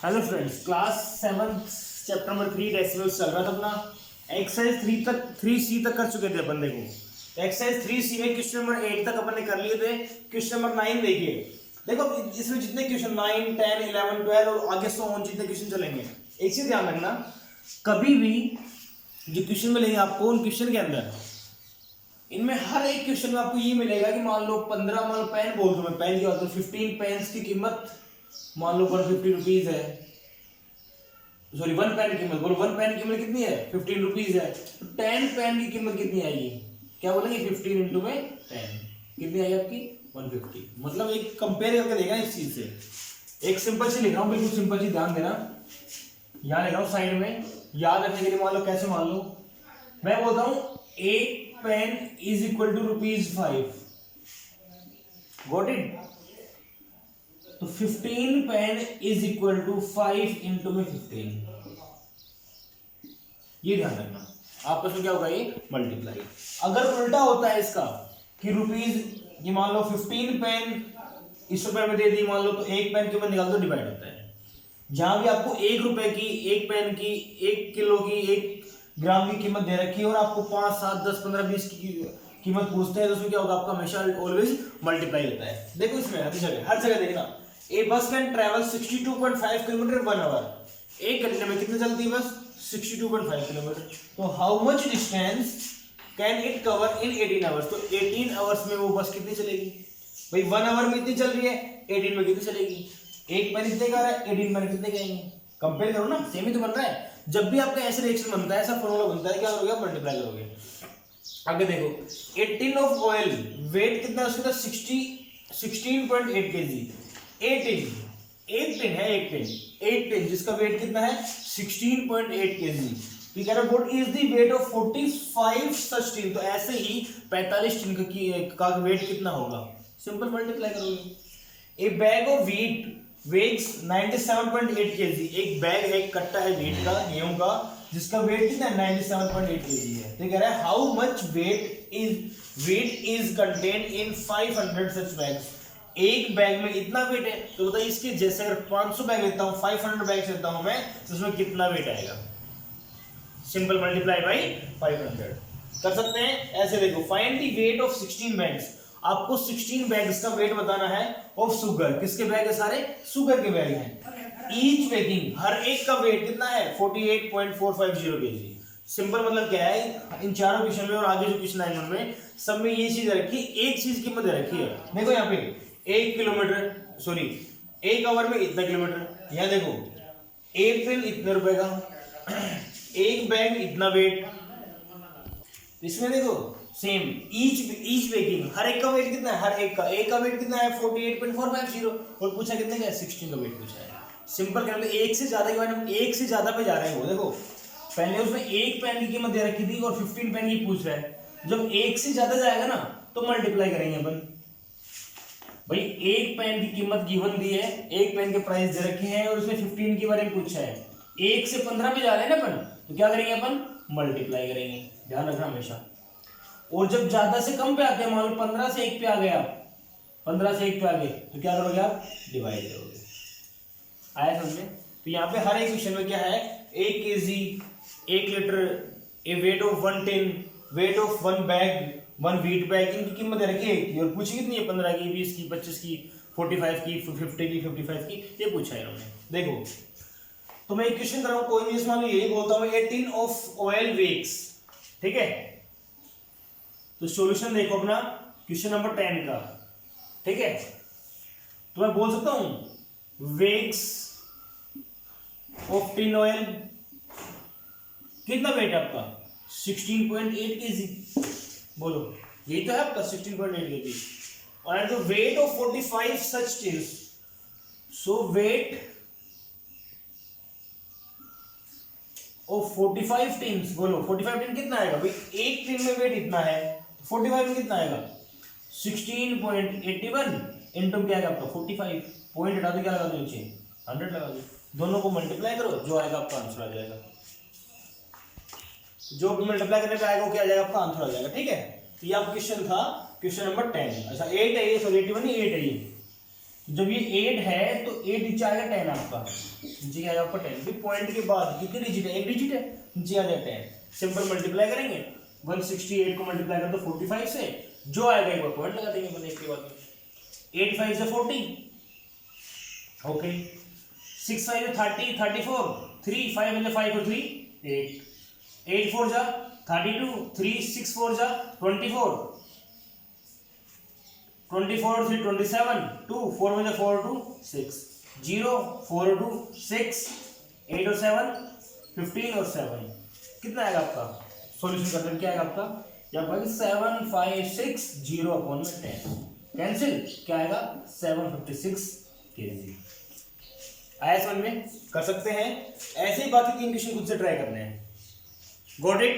Hello friends, class 7 chapter number 3 decimals चल रहा था अपना। एक्सरसाइज 3C तक कर चुके थे अपन। देखो एक्सरसाइज 3C में क्वेश्चन नंबर 8 तक अपन ने कर लिए थे। क्वेश्चन नंबर 9 देखिए। देखो इसमें जितने क्वेश्चन 9, 10, 11, 12 और आगे सो ऑन जितने क्वेश्चन चलेंगे, एक चीज ध्यान रखना, कभी भी जो क्वेश्चन मिलेंगे आपको उन क्वेश्चन के अंदर, इनमें हर एक क्वेश्चन में आपको ये मिलेगा कि मान लो 15, मान लो पेन बोल दो, मैं पेन की बात करूं, 15 पेन्स की कीमत मान लो 150 रुपीज है। सॉरी, 1 पेन की कीमत बोलो, 1 पेन की कीमत कितनी है? 15 रुपीज है। तो 10 पेन की कीमत कितनी आएगी? क्या बोलेंगे? 15 इंटू में 10 कितनी आएगी आपकी? 150। मतलब एक कंपेयर करके देखना इस चीज से। एक सिंपल सी लिख रहा हूँ, बिल्कुल सिंपल सी, ध्यान देना। यहाँ लिख रहा हूँ साइड में, याद रखने के लिए। मान लो कैसे, मान लो मैं बोलता हूँ एक pen is equal to ₹5। Got it? तो 15 pen is equal to 5 into में 15। ये ध्यान रखना, आपस में क्या होगा? ये मल्टीप्लाई। अगर उल्टा होता है इसका कि रुपीज, ये मान लो 15 पेन इस रुपए में दे दी मान लो, तो एक पेन के ऊपर निकाल दो, डिवाइड होता है। जहां भी आपको 1 रुपए की, 1 पेन की, 1 किलो की, 1 ग्राम की कीमत दे रखी है और आपको 5, 7, 10, 15, 20 की कीमत पूछते हैं, तो उसमें क्या होगा? आपका हमेशा ऑलवेज मल्टीप्लाई होता है। देखो इसमें हर जगह देखना, ए बस कैन ट्रेवल 62.5 किलोमीटर 1 आवर। एक घंटे में कितने चलती है बस? 62.5 किलोमीटर। तो how much distance can it cover in 18 hours? तो 18 आवर्स में वो बस कितनी चलेगी भाई? 1 आवर में इतनी चल रही है, 18 में कितनी चलेगी? एक पेन इतने का रहा है, 18 पेन कितने के आएंगे? कंपेयर करो ना, सेम ही तो बन रहा है। जब भी आपका ऐसे रिएक्शन बनता है, ऐसा फॉर्मूला बनता है, क्या करोगे? मल्टीप्लाई करोगे। आगे देखो, 18 ऑफ ऑयल, वेट कितना है उसका? 16.8 kg। 8 टिन है, 8 टिन जिसका वेट कितना है? 16.8 kg। तो कह रहा है what is the weight of 45 such tin? तो ऐसे ही 45 टिन का वेट कितना होगा? सिंपल मल्टीप्लाई करोगे। A bag of wheat weighs 97.8 kg। एक बैग है, एक कट्टा है व्हीट का, गेहूं का, जिसका वेट कितना है? 97.8 kg है। तो कह रहा है how much weight is contained in 500 such bags. एक बैग में इतना वेट है, तो बताइए इसके जैसे अगर 500 बैग लेता हूं, 500 बैग लेता हूं मैं, तो उसमें कितना वेट आएगा? सिंपल मल्टीप्लाई बाई 500 कर सकते हैं। ऐसे देखो, find the weight of 16 bags. आपको 16 बैग्स का वेट बताना है ऑफ शुगर। किसके बैग है? सारे शुगर के बैग हैं। ईच बैगिंग, हर एक का वेट कितना है? 48.450 kg। सिंपल मतलब क्या है, इन चारों क्वेश्चन में और आगे जो क्वेश्चन आए उनमें सब में ये चीज रखी, एक चीज कीमत दे रखी है। देखो यहाँ पे 1 किलोमीटर, सॉरी 1 आवर में इतना किलोमीटर। यहाँ देखो, एक पेन इतने रुपए का, एक बैग इतना वेट। इसमें देखो सेम, ईच बेकिंग, हर एक का वेट कितना है? हर एक का वेट कितना है? 48.450। और पूछा कितने का है? 16 का वेट पूछा है। सिंपल कहने एक से ज्यादा के बारे में, एक से ज्यादा पे जा रहे हैं वो। देखो पहले उसमें एक पेन की कीमत दे रखी थी और 15 पेन की पूछ रहा है। जब एक से ज्यादा जाएगा ना, तो मल्टीप्लाई करेंगे अपन। भाई एक पेन की कीमत गिवन दी है, एक पेन के प्राइस दे रखे हैं और उसमें 15 के बारे में पूछा है। 1 से 15 पे जा रहे हैं ना अपन, तो क्या करेंगे अपन? मल्टीप्लाई करेंगे। ध्यान रखना हमेशा। और जब ज्यादा से कम पे आते हैं, मान लो 15 से 1 पे आ गए आप, 15 से 1 पे आ गए, तो क्या करोगे आप? डिवाइड करोगे। आया समझ में? तो यहाँ पे हर एक क्वेश्चन में क्या है? 1 kg, 1 litre, A weight of 1 tin, weight of 1 bag, 1 wheat bag, इनकी कीमत दे रखी है और पूछी कितनी है? 15 की, 20 की, 25 की, 45 की, 50 की, 55 की, ये पूछा है इन्होंने। देखो तो मैं एक क्वेश्चन कर रहा हूँ, कोई भी इसमें यही बोलता हूँ 18 ऑफ ऑयल वेक्स, ठीक है? तो सॉल्यूशन देखो अपना क्वेश्चन नंबर 10 का, ठीक है? तो मैं बोल सकता हूं वेक्स ऑफ टिन ऑयल, कितना वेट है आपका? 16.8 kg। बोलो, यही तो है आपका 16.8 kg। और the weight of 45 such tins, so weight of 45 tins. बोलो 45 टिन कितना आएगा भाई? एक टिन में वेट इतना है, 45 में कितना आएगा? 16.81 इंटू क्या आएगा आपका? 45। पॉइंट हटा दो, क्या लगा दो नीचे? 100 लगा दो। दोनों को मल्टीप्लाई करो, जो आएगा आपका आंसर आ जाएगा। जो मल्टीप्लाई करने पे आएगा वो क्या आ जाएगा? आपका आंसर आ जाएगा, ठीक है? तो ये आपका क्वेश्चन था, क्वेश्चन नंबर 10। अच्छा 8 है ये, सॉरी 81 नहीं, 8 है ये। जब ये 8 है तो 8 नीचे आएगा 10 आपका, नीचे आएगा आपका 10। फिर पॉइंट के बाद कितने डिजिट है, एक डिजिट है, नीचे आ जाता है। सिंपल मल्टीप्लाई करेंगे, 168 को मल्टीप्लाई कर दो 45 से, जो आएगा एक बार पॉइंट लगा देंगे बने के बाद। 8 5 से 40, ओके। 6 5 से 30 34, 3 5 में 5 और 3 8, 8 4 जा 32, 3 6 4 जा 24, 24 3 27, 2 4 में 4 2 6, 0 4 2 6, 8 और 7 15 और 7 कितना आएगा आपका, सॉल्यूशन करने क्या आएगा आपका, या भाई 7 5 6 0 अपॉन में 10 कैंसिल, क्या आएगा 756 kg। आया समझ में, कर सकते हैं ऐसे ही। बाकी 3 क्वेश्चन खुद से ट्राई करने हैं। Got it.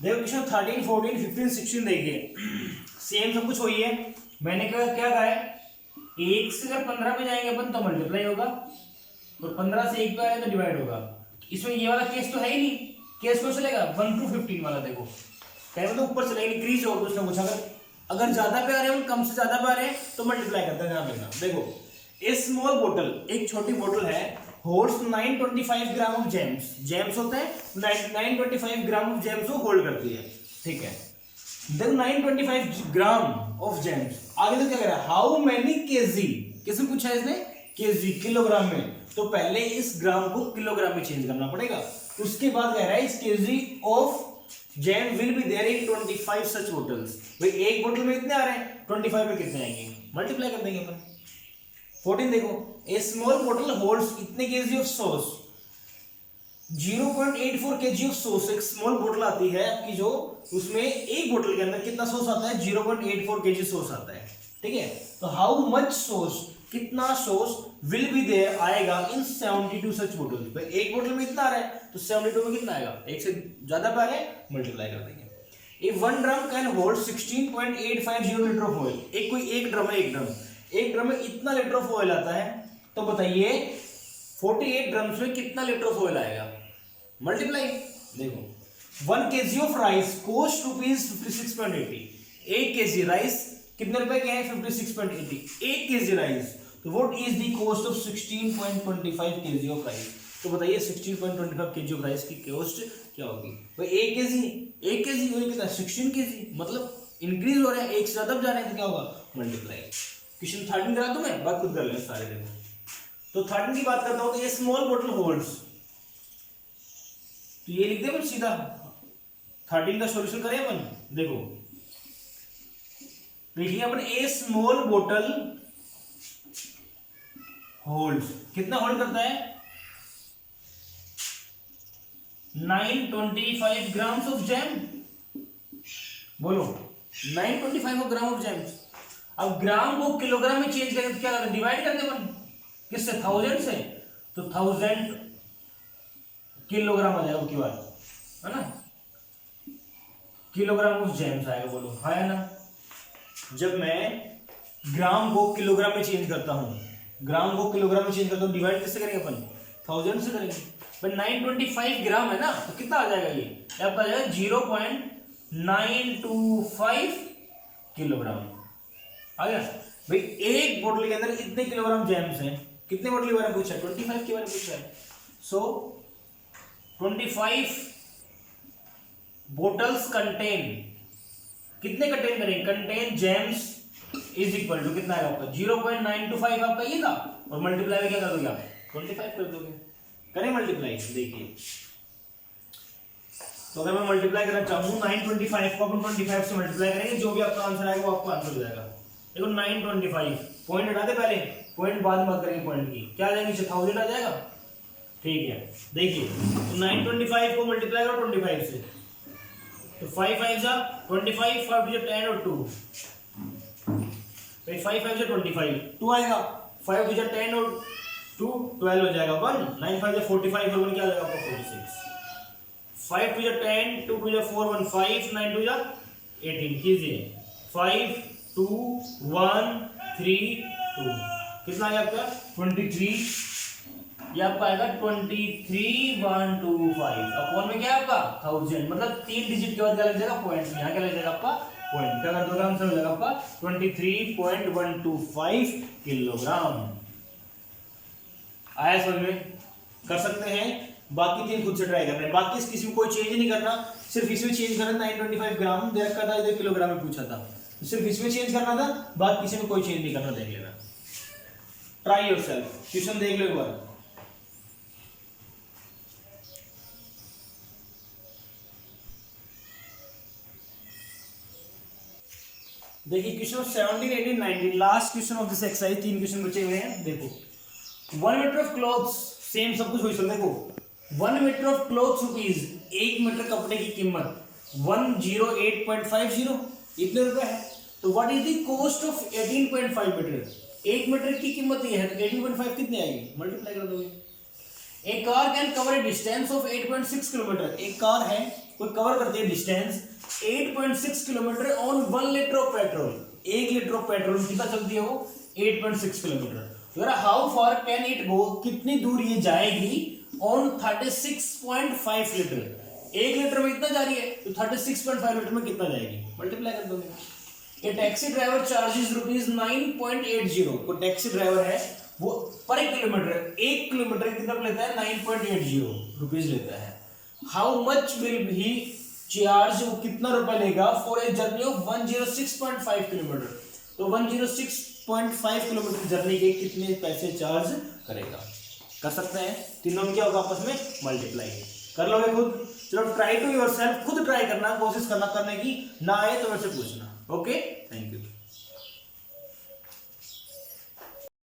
देखो क्वेश्चन 13 14 15 16 देखिए, सेम सब कुछ वही है। मैंने क्या कहा है, 1 से अगर 15 पे जाएंगे अपन तो मल्टीप्लाई होगा, और 15 से 1 पे आए तो डिवाइड होगा। इसमें ये वाला केस तो है ही नहीं, केस को चलेगा 1 to 15 वाला। देखो पहले तो ऊपर चलेगा, इंक्रीज होगा कुछ ना कुछ। अगर ज्यादा पे आ रहे हैं, कम से ज्यादा पे आ रहे हैं तो मल्टीप्लाई करते हैं। ध्यान रखना। देखो ए स्मॉल बोतल, एक छोटी बोतल है, holds 925 gram of James. James होते हैं 925 ग्राम ऑफ जेम्स को होल्ड करती है, ठीक है। देखो 925 ग्राम ऑफ जेम्स, आगे तो क्या कह रहा है, हाउ मेनी केजी, किसने पूछा है इसने, केजी किलोग्राम में, तो पहले इस ग्राम को किलोग्राम में चेंज करना पड़ेगा। उसके बाद कह रहा है इस kg of jam will be there in 25 such bottles. भाई एक बोतल में कितने आ रहे हैं, 25 में कितने आएंगे, मल्टीप्लाई कर देंगे अपन। 14 देखो, ए स्मॉल बोतल होल्ड्स इतने KG of sauce, 0.84 KG of sauce. एक स्मॉल बोतल आती है आपकी, जो उसमें एक बोतल के अंदर कितना सॉस आता है, 0.84 केजी सॉस आता है, ठीक है। तो हाउ मच सॉस, कितना सॉस विल बी देयर आएगा इन 72 सच बोतल। भाई एक बोतल में कितना आ रहा है, तो 72 में कितना आएगा, एक से ज्यादा पे आ रहा है, मल्टीप्लाई कर देंगे। ए 1 drum can hold 16.850 litre of oil. एक कोई एक ड्रम है, एक ड्रम में इतना लीटर ऑफ ऑयल आता है, तो बताइए 48 ड्रम्स में कितना लीटर ऑफ ऑयल आएगा, मल्टीप्लाई। देखो 1 kg of rice cost rupees 56.80। 1 kg rice कितने रुपए के हैं, 56.80। 1 केजी राइस, तो what is the cost of 16.25 kg of rice. तो बताइए 16.25 केजी ऑफ राइस की कॉस्ट क्या होगी। भाई 1 केजी वही कितना, 16 केजी, मतलब इंक्रीज हो रहा है, एक से ज्यादा जा रहे हैं, तो क्या होगा, मल्टीप्लाई। क्वेश्चन 13 करा दूं मैं, बात खुद कर लें सारे। देखो तो 13 की बात करता हूं, तो ये स्मॉल बोतल होल्ड्स, तो ये लिख दे अपन सीधा। 13 का सॉल्यूशन करें अपन। देखो देखिए अपन, ए स्मॉल बोतल होल्ड्स, कितना होल्ड करता है, 925 ग्राम्स ऑफ जैम। बोलो 925 ग्राम ऑफ जैम। अब ग्राम को किलोग्राम में चेंज करें तो क्या करते, डिवाइड करते अपन किससे, 1000 से, तो 1000 किलोग्राम आ जाएगा की बात है ना, किलोग्राम ऑफ जैम्स आएगा। बोलो हाँ है ना। जब मैं ग्राम को किलोग्राम में चेंज करता हूं, ग्राम को किलोग्राम में चेंज करता हूं, डिवाइड किससे करेंगे अपन, 1000 से करेंगे। पर 925 ग्राम है ना, तो कितना आ जाएगा, ये आपका आ जाएगा 0.925 किलोग्राम आ गया। भाई एक बोतल के अंदर इतने किलोग्राम जैम्स हैं, कितने बोतल के बारे में पूछा है, 25 के बारे में पूछा है। सो 25 बोटल्स कंटेन, कितने कंटेन करेंगे, contain jams is equal to कितना आएगा आपका, 0.925 आपका ये था, और मल्टीप्लाई में क्या कर दोगे आप, 25 कर दोगे। करें मल्टीप्लाई, देखिए तो अगर मैं मल्टीप्लाई करना चाहूँ 925 को अपन 25 से मल्टीप्लाई करेंगे, जो भी आपका आंसर आएगा वो आपका आंसर हो जाएगा। देखो 925, पॉइंट हटा दे पहले, पॉइंट बाद में बात करेंगे पॉइंट की, क्या आ जाएगा नीचे, 1000 आ जाएगा, ठीक है। देखिए तो 925 को मल्टीप्लाई करो 25 से, तो 5 5 जा 25, 5 टू 10 और 2, भाई 5 5 से 25, 2 आएगा, 5 टू 10 और 2 12 हो जाएगा, 1 9 5 से 45 और 1 क्या आ जाएगा आपका 46, 5 टू 10, 2 टू 4 1 5, 9 टू 18 कीजिए, 5 2 1 3 2, कितना आ गया आपका 23 ये आपका आएगा 23,125 अपॉन में क्या है आपका 1000, मतलब 3 डिजिट के बाद क्या लग जाएगा पॉइंट, यहाँ क्या लग जाएगा आपका पॉइंट, क्या कर दोगे आंसर हो जाएगा आपका 23.125 किलोग्राम। आया समझ में? कर सकते हैं। बाकी 3 खुद से ट्राई करना है, बाकी इस किसी में कोई चेंज नहीं करना, सिर्फ इसमें चेंज करना। 925 ग्राम दे रखा था, इधर किलोग्राम में पूछा था, तो सिर्फ इसमें चेंज करना था, बाकी किसी में कोई चेंज नहीं करना। देख लेना, ट्राई योरसेल्फ, क्वेश्चन देख लो एक बार। देखिए question 17, 18, 19 last question of this exercise, 3 question बचे हुए हैं। देखो 1 मीटर ऑफ क्लॉथ्स, सेम सब कुछ वही चल। देखो 1 metre of cloths rupees, 1 metre कपड़े की कीमत 108.50 इतने रुपए है। तो what is the cost of 18.5 metre, 1 metre की कीमत ये है, तो 18.5 कितनी आएगी, मल्टीप्लाई कर दोगे। एक car can cover A distance of 8.6 kilometre, एक कार है वो कवर करती है distance 8.6 kilometre on 1 litre of petrol, 1 litre of petrol कितना चलती है वो 8.6 kilometre. How far can it go, कितनी दूर ये जाएगी ऑन 36.5 लीटर, 1 लीटर में कितना जा रही है, तो 36.5 लीटर में कितना जाएगी, मल्टीप्लाई कर दोगे। ये टैक्सी ड्राइवर चार्जेस रुपीज 9.80, कोई टैक्सी ड्राइवर है वो पर किलोमीटर 1 किलोमीटर कितना लेता है 9.80 रुपीज लेता है। How much will he charge, वो कितना रुपया लेगा for a journey of 106.5 kilometre, तो 106.5 किलोमीटर जर्नी के कितने पैसे चार्ज करेगा। कर सकते हैं, तीनों में क्या होगा आपस में मल्टीप्लाई, कर लोगे खुद। चलो ट्राई टू योरसेल्फ, खुद ट्राई करना, कोशिश करना, करने की ना आए तो मेरे से पूछना। Okay, thank you.